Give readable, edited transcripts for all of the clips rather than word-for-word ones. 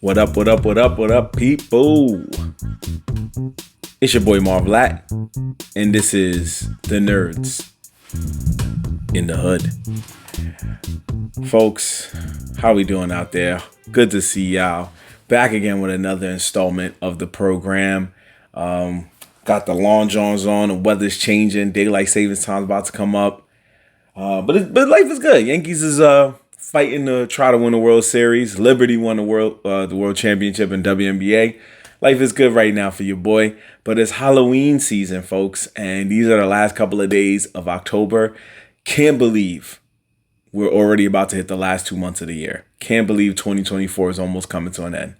What up, what up, what up, what up, people? It's your boy Marv, and this is The Nerds in the Hood. Folks, how we doing out there? Good to see y'all. Back again with another installment of the program. Got the long johns on, the weather's changing, daylight savings time's about to come up. But life is good. Yankees is fighting to try to win the World Series. Liberty won the World Championship in WNBA. Life is good right now for your boy. But it's Halloween season, folks, and these are the last couple of days of October. Can't believe we're already about to hit the last 2 months of the year. Can't believe 2024 is almost coming to an end.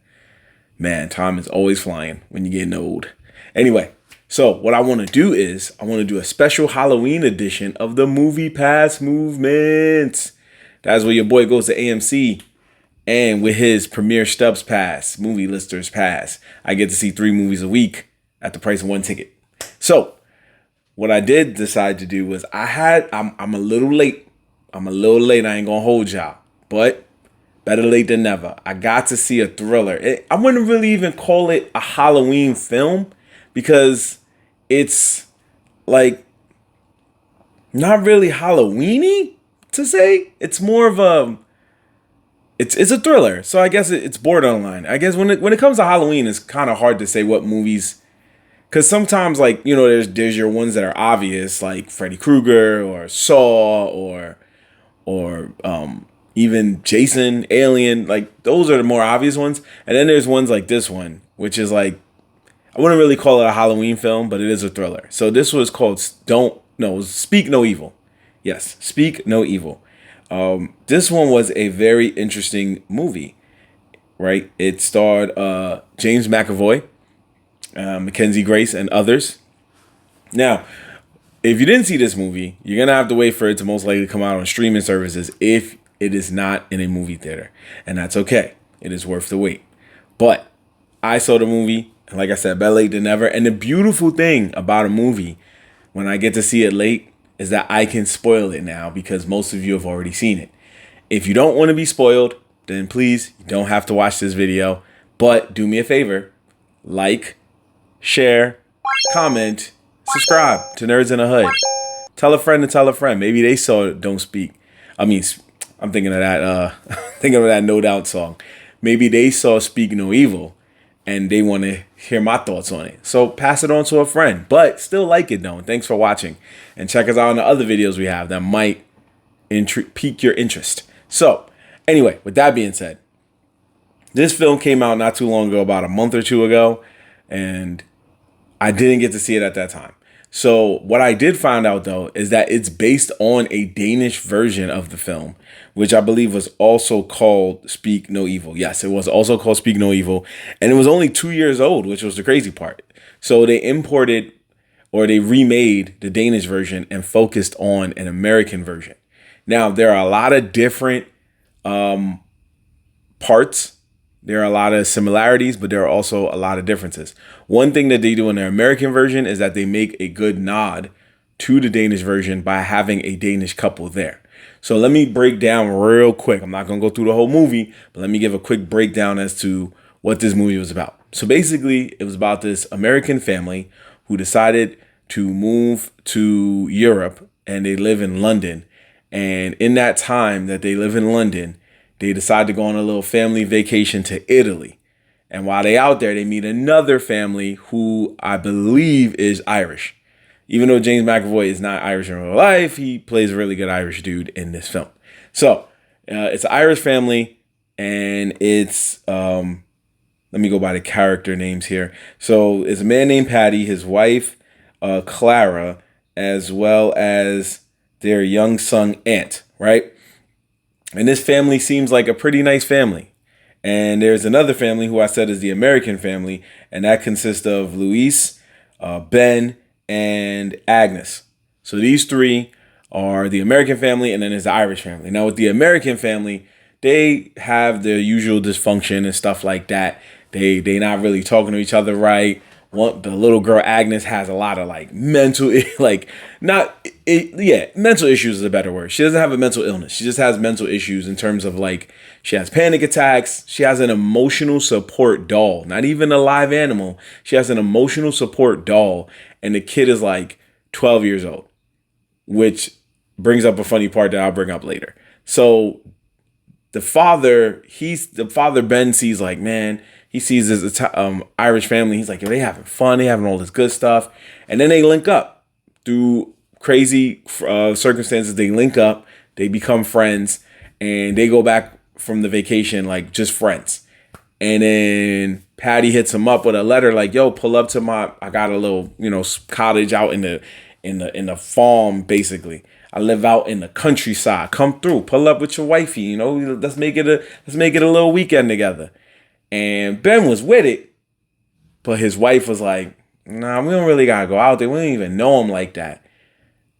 Man, time is always flying when you're getting old. Anyway, so what I want to do is I want to do a special Halloween edition of the Movie Pass movement. That's where your boy goes to AMC, and with his Premier Stubs Pass, Movie Listers Pass, I get to see 3 movies a week at the price of 1 ticket. So what I did decide to do was I'm a little late. I ain't gonna hold y'all, but better late than never. I got to see a thriller. I wouldn't really even call it a Halloween film because it's like not really Halloween-y to say. It's more of a it's a thriller. So I guess it's borderline. I guess when it comes to Halloween, it's kind of hard to say what movies, because sometimes, like, you know, there's your ones that are obvious, like Freddy Krueger or Saw or even Jason, Alien. Like, those are the more obvious ones. And then there's ones like this one, which is like, I wouldn't really call it a Halloween film, but it is a thriller. So this was called Speak No Evil. Yes, Speak No Evil. This one was a very interesting movie, right? It starred James McAvoy, Mackenzie Grace, and others. Now, if you didn't see this movie, you're going to have to wait for it to most likely come out on streaming services if it is not in a movie theater. And that's okay. It is worth the wait. But I saw the movie. And like I said, better late than never. And the beautiful thing about a movie, when I get to see it late, is that I can spoil it now because most of you have already seen it. If you don't want to be spoiled, then please, you don't have to watch this video. But do me a favor, like, share, comment, subscribe to Nerds in the Hood. Tell a friend to tell a friend. Maybe they saw Don't Speak. I'm thinking of that No Doubt song. Maybe they saw Speak No Evil and they want to hear my thoughts on it. So pass it on to a friend, but still like it though. And thanks for watching. And check us out on the other videos we have that might pique your interest. So anyway, with that being said, this film came out not too long ago, about a month or two ago, and I didn't get to see it at that time. So what I did find out though is that it's based on a Danish version of the film, which I believe was also called Speak No Evil. Yes, it was also called Speak No Evil. And it was only 2 years old, which was the crazy part. So they remade the Danish version and focused on an American version. Now, there are a lot of different parts. There are a lot of similarities, but there are also a lot of differences. One thing that they do in their American version is that they make a good nod to the Danish version by having a Danish couple there. So let me break down real quick. I'm not going to go through the whole movie, but let me give a quick breakdown as to what this movie was about. So basically, it was about this American family who decided to move to Europe, and they live in London. And in that time that they live in London, they decide to go on a little family vacation to Italy. And while they out there, they meet another family who I believe is Irish. Even though James McAvoy is not Irish in real life, he plays a really good Irish dude in this film. So it's an Irish family, and it's, let me go by the character names here. So it's a man named Patty, his wife, Clara, as well as their young son, Ant, right? And this family seems like a pretty nice family. And there's another family who I said is the American family, and that consists of Luis, Ben, and Agnes. So these 3 are the American family, and then there's the Irish family. Now with the American family, they have their usual dysfunction and stuff like that. They not really talking to each other right. the little girl Agnes has a lot of like mental like mental issues is a better word. She doesn't have a mental illness. She just has mental issues in terms of like she has panic attacks. She has an emotional support doll, not even a live animal. She has an emotional support doll, and the kid is like 12 years old, which brings up a funny part that I'll bring up later. So the father Ben sees like, man, he sees this Irish family. He's like, yo, they having fun. They having all this good stuff. And then they link up through crazy circumstances. They link up. They become friends. And they go back from the vacation like just friends. And then Patty hits him up with a letter like, yo, pull up to I got a little, cottage out in the farm, basically. I live out in the countryside. Come through. Pull up with your wifey. Let's make it a little weekend together. And Ben was with it, but his wife was like, nah, we don't really gotta go out there. We don't even know him like that.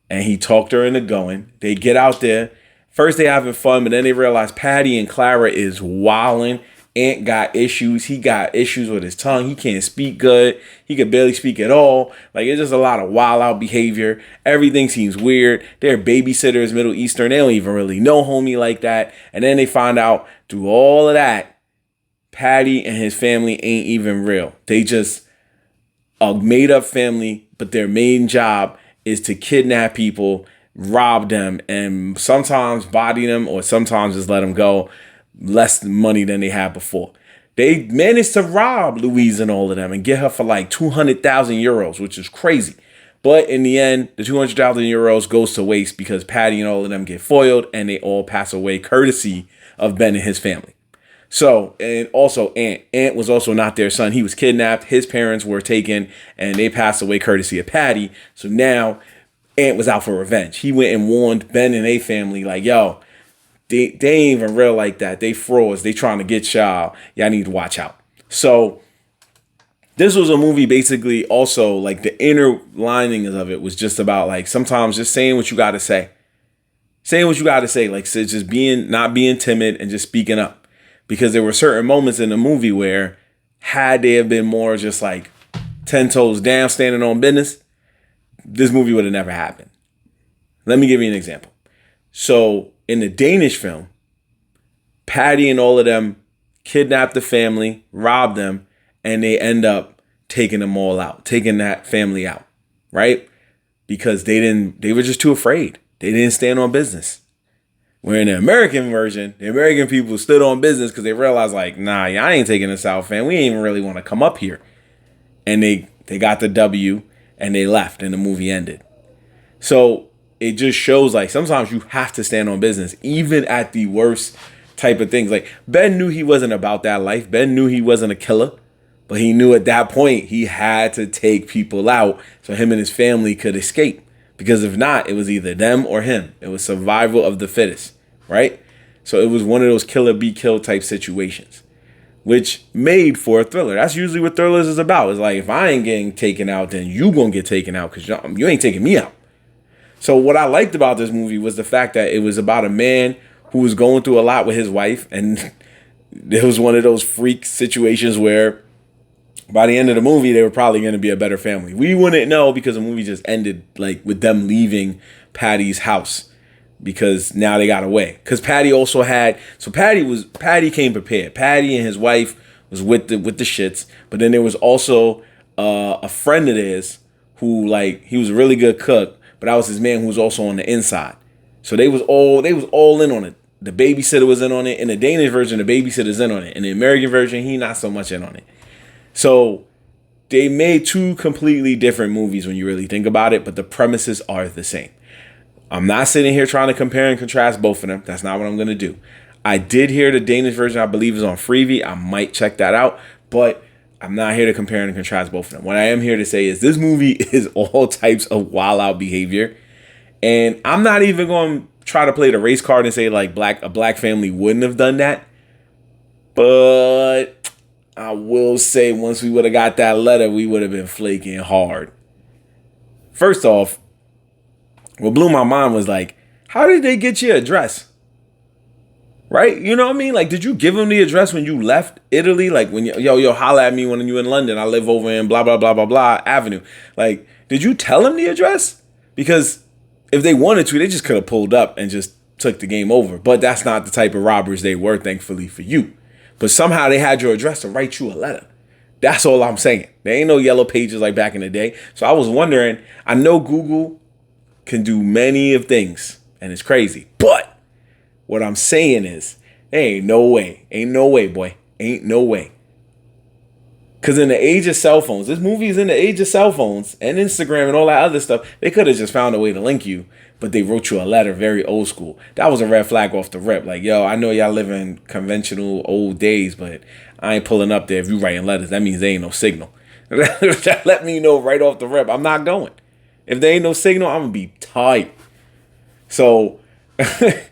And he talked her into going. They get out there. First they having fun, but then they realize Patty and Clara is wilding. Ant got issues. He got issues with his tongue. He can't speak good. He could barely speak at all. Like, it's just a lot of wild out behavior. Everything seems weird. They're babysitters, Middle Eastern. They don't even really know homie like that. And then they find out through all of that, Patty and his family ain't even real. They just a made up family, but their main job is to kidnap people, rob them, and sometimes body them or sometimes just let them go. Less money than they had before. They managed to rob Louise and all of them and get her for like 200,000 euros, which is crazy. But in the end, the 200,000 euros goes to waste because Patty and all of them get foiled and they all pass away courtesy of Ben and his family. So, and also Ant. Ant was also not their son. He was kidnapped. His parents were taken and they passed away courtesy of Patty. So now Ant was out for revenge. He went and warned Ben and their family like, yo, they ain't even real like that. They frauds. They trying to get y'all. Y'all need to watch out. So this was a movie basically also like the inner lining of it was just about like sometimes just saying what you got to say. Saying what you got to say. Like so just not being timid and just speaking up. Because there were certain moments in the movie where had they have been more just like 10 toes down, standing on business, this movie would have never happened. Let me give you an example. So in the Danish film, Patty and all of them kidnap the family, rob them, and they end up taking them all out, taking that family out, right? Because they were just too afraid. They didn't stand on business. Where in the American version, the American people stood on business because they realized like, nah, I ain't taking this out, fam. We ain't even really want to come up here. And they got the W and they left and the movie ended. So it just shows like sometimes you have to stand on business, even at the worst type of things. Like Ben knew he wasn't about that life. Ben knew he wasn't a killer, but he knew at that point he had to take people out so him and his family could escape. Because if not, it was either them or him. It was survival of the fittest, right? So it was one of those killer be killed type situations, which made for a thriller. That's usually what thrillers is about. It's like, if I ain't getting taken out, then you gonna get taken out because you ain't taking me out. So what I liked about this movie was the fact that it was about a man who was going through a lot with his wife. And it was one of those freak situations where by the end of the movie, they were probably going to be a better family. We wouldn't know because the movie just ended like with them leaving Patty's house because now they got away. Because Patty also had, so Patty came prepared. Patty and his wife was with the shits, but then there was also a friend of theirs who like he was a really good cook, but that was his man who was also on the inside. So they was all in on it. The babysitter was in on it. In the Danish version, the babysitter's in on it. In the American version, he not so much in on it. So they made two completely different movies when you really think about it, but the premises are the same. I'm not sitting here trying to compare and contrast both of them. That's not what I'm going to do. I did hear the Danish version, I believe, is on Freevee. I might check that out, but I'm not here to compare and contrast both of them. What I am here to say is this movie is all types of wild out behavior. And I'm not even going to try to play the race card and say like a black family wouldn't have done that. But I will say once we would have got that letter, we would have been flaking hard. First off, what blew my mind was like, how did they get your address? right? You know what I mean? Like, did you give him the address when you left Italy? Like, when yo, holla at me when you in London. I live over in blah, blah, blah, blah, blah Avenue. Like, did you tell him the address? Because if they wanted to, they just could have pulled up and just took the game over. But that's not the type of robbers they were, thankfully for you. But somehow they had your address to write you a letter. That's all I'm saying. There ain't no yellow pages like back in the day. So I was wondering, I know Google can do many of things, and it's crazy. But what I'm saying is, ain't no way. Ain't no way, boy. Ain't no way. Because in the age of cell phones, this movie is in the age of cell phones and Instagram and all that other stuff. They could have just found a way to link you, but they wrote you a letter, very old school. That was a red flag off the rip. Like, yo, I know y'all live in conventional old days, but I ain't pulling up there if you writing letters. That means there ain't no signal. Let me know right off the rip. I'm not going. If there ain't no signal, I'm going to be tight. So I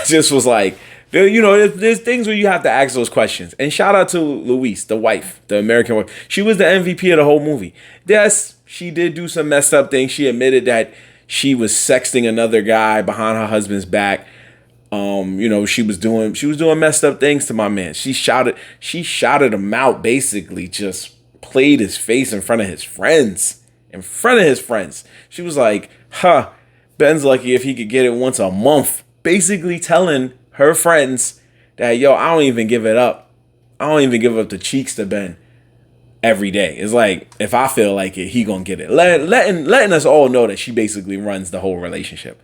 just was like, there's things where you have to ask those questions. And shout out to Louise, the wife, the American wife. She was the MVP of the whole movie. Yes, she did do some messed up things. She admitted that she was sexting another guy behind her husband's back. She was doing messed up things to my man. She shouted him out, basically just played his face in front of his friends. She was like, Ben's lucky if he could get it once a month. Basically telling her friends that, yo, I don't even give it up. I don't even give up the cheeks to Ben every day. It's like, if I feel like it, he gonna get it. Letting us all know that she basically runs the whole relationship.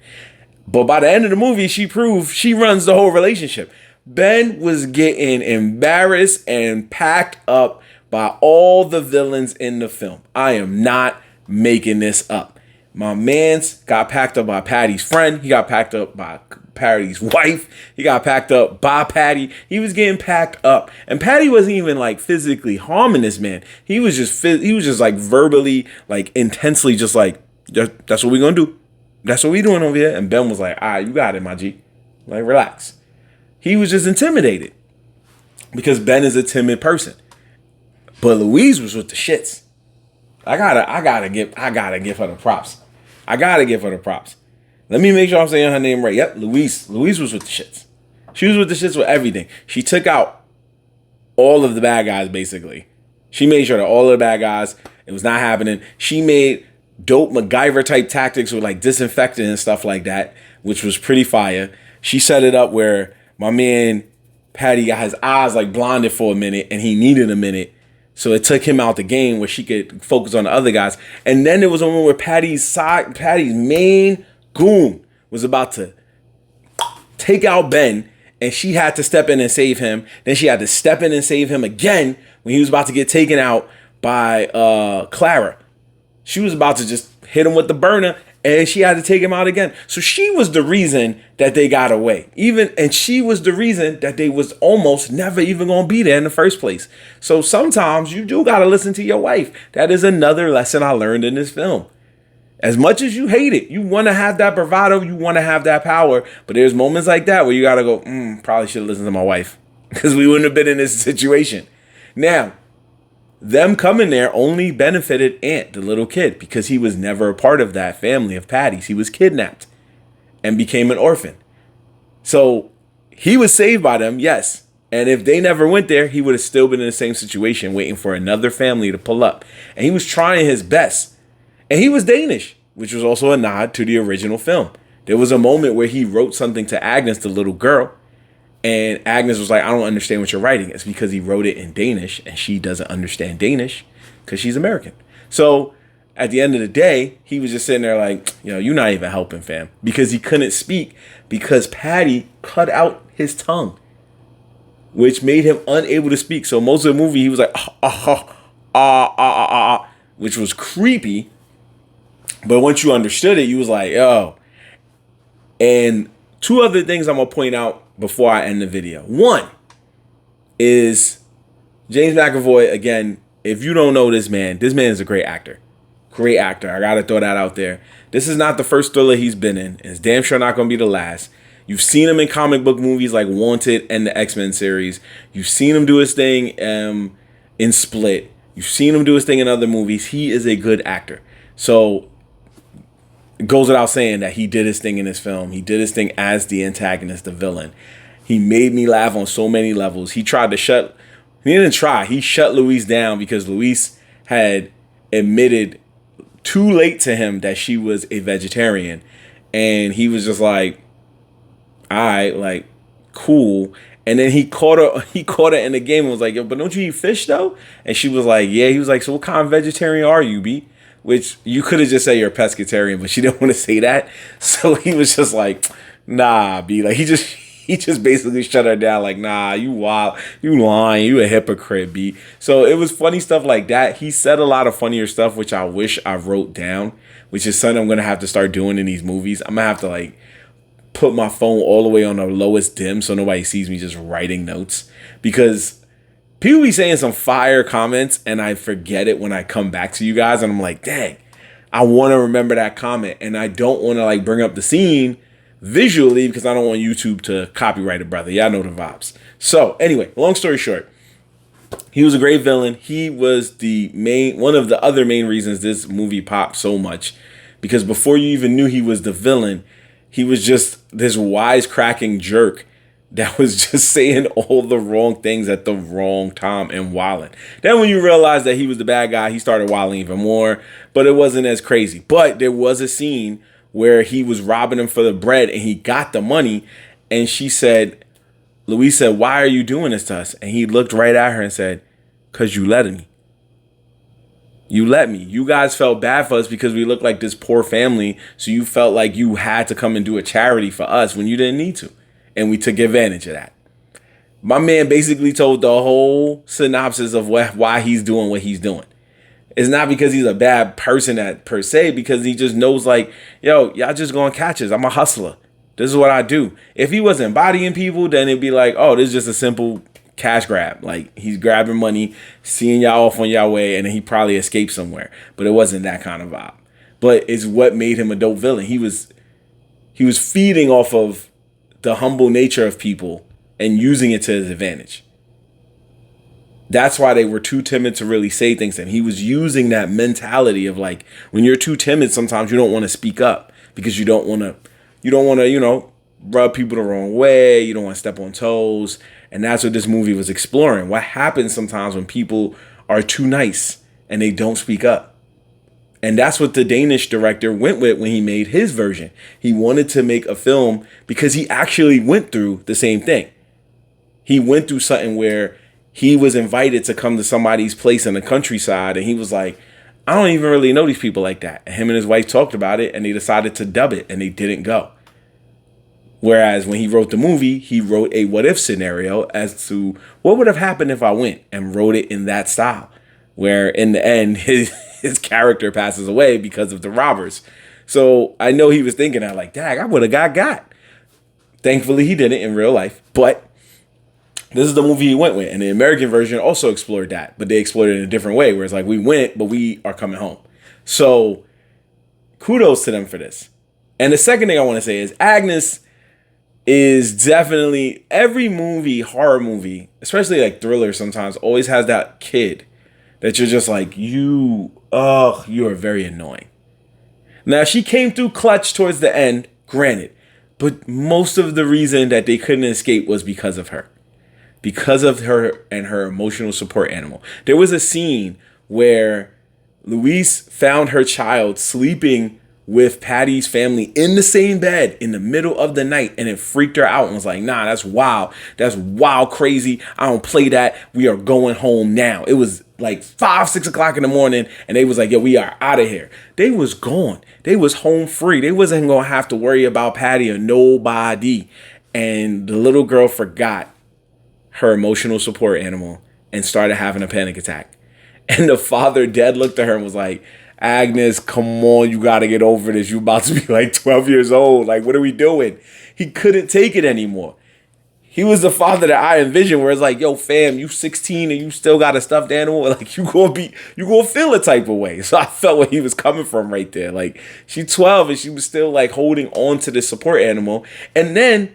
But by the end of the movie, she proved she runs the whole relationship. Ben was getting embarrassed and packed up by all the villains in the film. I am not making this up. My man's got packed up by Patty's friend. He got packed up by Patty's wife. He got packed up by Patty. He was getting packed up. And Patty wasn't even like physically harming this man. He was just like verbally, like intensely just like, that's what we gonna do. That's what we doing over here. And Ben was like, all right, you got it, my G. Like, relax. He was just intimidated because Ben is a timid person. But Louise was with the shits. I gotta give her the props. Let me make sure I'm saying her name right. Yep, Louise. Louise was with the shits. She was with the shits with everything. She took out all of the bad guys, basically. She made sure that all of the bad guys, it was not happening. She made dope MacGyver type tactics with like disinfectant and stuff like that, which was pretty fire. She set it up where my man Patty got his eyes like blinded for a minute and he needed a minute. So it took him out the game where she could focus on the other guys. And then there was a moment where Patty's main goon was about to take out Ben, and she had to step in and save him. Then she had to step in and save him again when he was about to get taken out by Clara. She was about to just hit him with the burner, and she had to take him out again. So she was the reason that they got away. And she was the reason that they was almost never even going to be there in the first place. So sometimes you do got to listen to your wife. That is another lesson I learned in this film. As much as you hate it, you want to have that bravado, you want to have that power. But there's moments like that where you got to go, probably should have listened to my wife because we wouldn't have been in this situation. Now, them coming there only benefited Ant, the little kid, because he was never a part of that family of Patty's. He was kidnapped and became an orphan. So he was saved by them, yes. And if they never went there, he would have still been in the same situation, waiting for another family to pull up. And he was trying his best. And he was Danish, which was also a nod to the original film. There was a moment where he wrote something to Agnes, the little girl. And Agnes was like, I don't understand what you're writing. It's because he wrote it in Danish and she doesn't understand Danish because she's American. So at the end of the day, he was just sitting there like, you're not even helping, fam. Because he couldn't speak because Patty cut out his tongue, which made him unable to speak. So most of the movie, he was like, which was creepy. But once you understood it, you was like, yo. And two other things I'm going to point out before I end the video. One is James McAvoy. Again, if you don't know this man is a great actor. Great actor. I got to throw that out there. This is not the first thriller he's been in. It's damn sure not going to be the last. You've seen him in comic book movies like Wanted and the X-Men series. You've seen him do his thing in Split. You've seen him do his thing in other movies. He is a good actor. So it goes without saying that he did his thing in this film. He did his thing as the antagonist, the villain. He made me laugh on so many levels. He didn't try. He shut Luis down because Luis had admitted too late to him that she was a vegetarian. And he was just like, all right, like, cool. And then he caught her in the game and was like, yo, but don't you eat fish though? And she was like, yeah. He was like, so what kind of vegetarian are you, B? Which you could have just said you're a pescatarian, but she didn't want to say that. So he was just like, nah, B. Like he just basically shut her down like, nah, you wild, you lying, you a hypocrite, B. So it was funny stuff like that. He said a lot of funnier stuff, which I wish I wrote down, which is something I'm going to have to start doing in these movies. I'm going to have to like put my phone all the way on the lowest dim so nobody sees me just writing notes, because people be saying some fire comments and I forget it when I come back to you guys, and I'm like, dang, I want to remember that comment, and I don't want to like bring up the scene visually because I don't want YouTube to copyright it, brother. Y'all know the vibes. So anyway, long story short, he was a great villain. He was one of the other main reasons this movie popped so much, because before you even knew he was the villain, he was just this wisecracking jerk that was just saying all the wrong things at the wrong time and wilding. Then when you realize that he was the bad guy, he started wilding even more, but it wasn't as crazy. But there was a scene where he was robbing him for the bread and he got the money, and Luis said, why are you doing this to us? And he looked right at her and said, because you let me. You let me. You guys felt bad for us because we looked like this poor family, so you felt like you had to come and do a charity for us when you didn't need to. And we took advantage of that. My man basically told the whole synopsis of why he's doing what he's doing. It's not because he's a bad person per se, because he just knows like, yo, y'all just going to catch us. I'm a hustler. This is what I do. If he wasn't bodying people, then it'd be like, oh, this is just a simple cash grab. Like he's grabbing money, seeing y'all off on y'all way, and then he probably escaped somewhere. But it wasn't that kind of vibe. But it's what made him a dope villain. He was feeding off of the humble nature of people and using it to his advantage. That's why they were too timid to really say things to him. He was using that mentality of like, when you're too timid, sometimes you don't want to speak up because you don't want to, rub people the wrong way. You don't want to step on toes. And that's what this movie was exploring. What happens sometimes when people are too nice and they don't speak up. And that's what the Danish director went with when he made his version. He wanted to make a film because he actually went through the same thing. He went through something where he was invited to come to somebody's place in the countryside, and he was like, I don't even really know these people like that. And him and his wife talked about it, and they decided to dub it, and they didn't go. Whereas when he wrote the movie, he wrote a what if scenario as to what would have happened if I went, and wrote it in that style, where in the end, his character passes away because of the robbers. So I know he was thinking that like, dang, I would have got. Thankfully, he didn't in real life, but this is the movie he went with. And the American version also explored that, but they explored it in a different way, where it's like, we went, but we are coming home. So kudos to them for this. And the second thing I want to say is Agnes is definitely, every movie, horror movie, especially like thriller sometimes, always has that kid that you're just like, you are very annoying. Now, she came through clutch towards the end, granted, but most of the reason that they couldn't escape was because of her. Because of her and her emotional support animal. There was a scene where Luis found her child sleeping with Patty's family in the same bed in the middle of the night, and it freaked her out and was like, nah, that's wild. That's wild crazy. I don't play that. We are going home now. It was like 5-6 o'clock in the morning, and they was like, yo, we are out of here. They was gone. They was home free. They wasn't going to have to worry about Patty or nobody. And the little girl forgot her emotional support animal and started having a panic attack. And the father dead looked at her and was like, Agnes, come on, you got to get over this. You about to be like 12 years old. Like, what are we doing? He couldn't take it anymore. He was the father that I envisioned, where it's like, yo, fam, you 16 and you still got a stuffed animal. Like, you gonna feel a type of way. So I felt where he was coming from right there. Like, she's 12 and she was still like holding on to this support animal. And then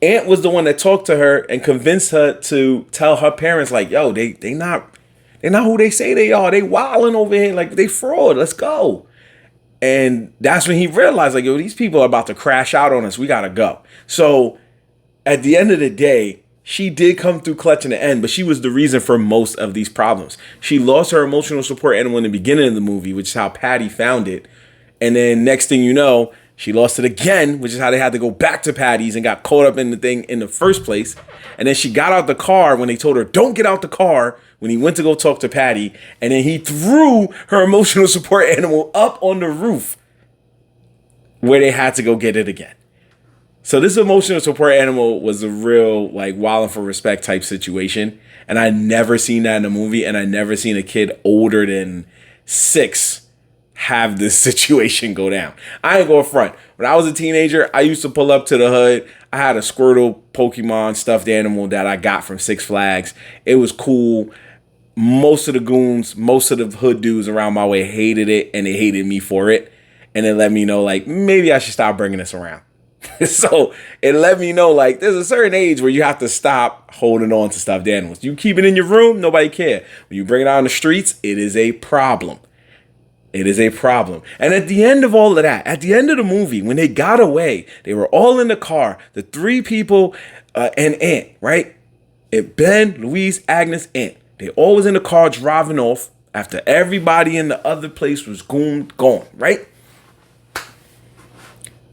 Aunt was the one that talked to her and convinced her to tell her parents, like, yo, they not who they say they are. They wilding over here. Like, they fraud. Let's go. And that's when he realized, like, yo, these people are about to crash out on us. We got to go. So at the end of the day, she did come through clutch in the end, but she was the reason for most of these problems. She lost her emotional support animal in the beginning of the movie, which is how Patty found it. And then next thing you know, she lost it again, which is how they had to go back to Patty's and got caught up in the thing in the first place. And then she got out the car when they told her, don't get out the car, when he went to go talk to Patty. And then he threw her emotional support animal up on the roof where they had to go get it again. So this emotional support animal was a real, like, wilding for respect type situation. And I never seen that in a movie, and I never seen a kid older than 6 have this situation go down. I ain't going front. When I was a teenager, I used to pull up to the hood. I had a Squirtle Pokemon stuffed animal that I got from Six Flags. It was cool. Most of the goons, most of the hood dudes around my way hated it, and they hated me for it. And it let me know, like, maybe I should stop bringing this around. So it let me know, like, there's a certain age where you have to stop holding on to stuffed animals. You keep it in your room, nobody care. When you bring it out on the streets, it is a problem. It is a problem. And at the end of all of that, at the end of the movie, when they got away, they were all in the car, the 3 people and Aunt, right? Ben, Louise, Agnes, Aunt. They all was in the car driving off after everybody in the other place was gone, right?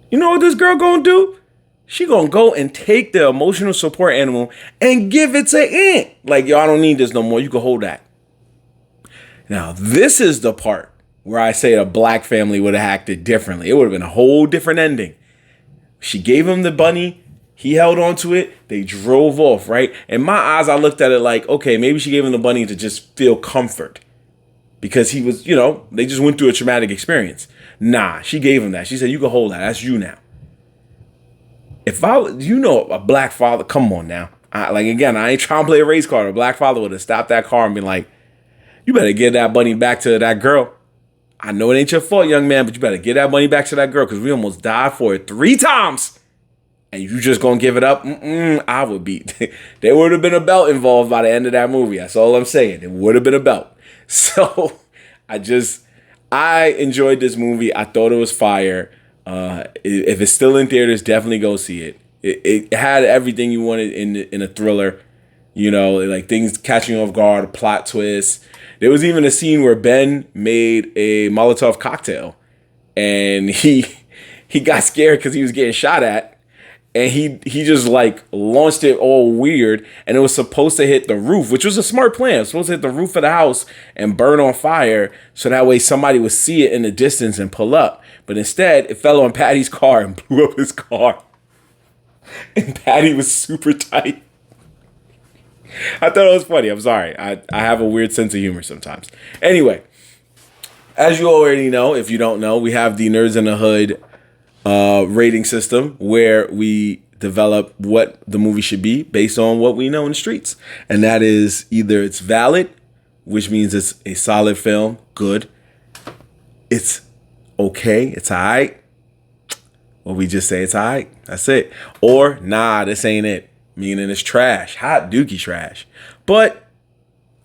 You know what this girl gonna do? She gonna go and take the emotional support animal and give it to Aunt. Like, yo, I don't need this no more. You can hold that. Now, this is the part where I say a black family would have acted differently. It would have been a whole different ending. She gave him the bunny. He held on to it. They drove off, right? In my eyes, I looked at it like, okay, maybe she gave him the bunny to just feel comfort. Because he was, they just went through a traumatic experience. Nah, she gave him that. She said, you can hold that. That's you now. If a black father, come on now. I ain't trying to play a race card. A black father would have stopped that car and been like, you better give that bunny back to that girl. I know it ain't your fault, young man, but you better give that money back to that girl because we almost died for it 3 times. And you just gonna give it up? I would be. There would have been a belt involved by the end of that movie. That's all I'm saying. It would have been a belt. So I enjoyed this movie. I thought it was fire. If it's still in theaters, definitely go see it. It had everything you wanted in a thriller. Like things catching you off guard, a plot twist. There was even a scene where Ben made a Molotov cocktail and he got scared because he was getting shot at, and he just like launched it all weird, and it was supposed to hit the roof, which was a smart plan. It was supposed to hit the roof of the house and burn on fire so that way somebody would see it in the distance and pull up. But instead, it fell on Patty's car and blew up his car. And Patty was super tight. I thought it was funny. I'm sorry. I have a weird sense of humor sometimes. Anyway, as you already know, if you don't know, we have the Nerds in the Hood rating system where we develop what the movie should be based on what we know in the streets. And that is either it's valid, which means it's a solid film, good. It's okay, it's all right. Or we just say it's all right. That's it. Or, nah, this ain't it. Meaning it's trash, hot dookie trash. But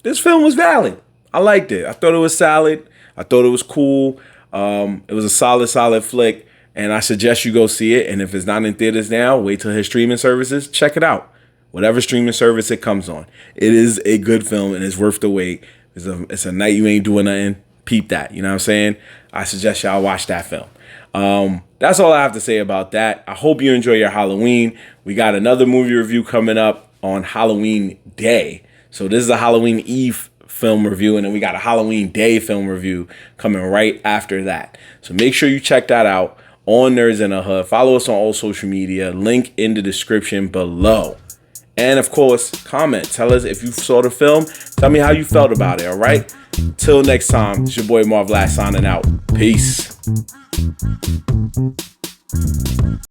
this film was valid. I liked it. I thought it was solid. I thought it was cool. It was a solid flick. And I suggest you go see it. And if it's not in theaters now, wait till his streaming services. Check it out. Whatever streaming service it comes on. It is a good film and it's worth the wait. It's a night you ain't doing nothing. Peep that. You know what I'm saying? I suggest y'all watch that film. That's all I have to say about that. I hope you enjoy your Halloween. We got another movie review coming up on Halloween Day. So this is a Halloween Eve film review, and then we got a Halloween Day film review coming right after that. So make sure you check that out on Nerds in the Hood. Follow us on all social media. Link in the description below. And of course, comment. Tell us if you saw the film. Tell me how you felt about it, all right? Till next time, it's your boy Marv signing out. Peace.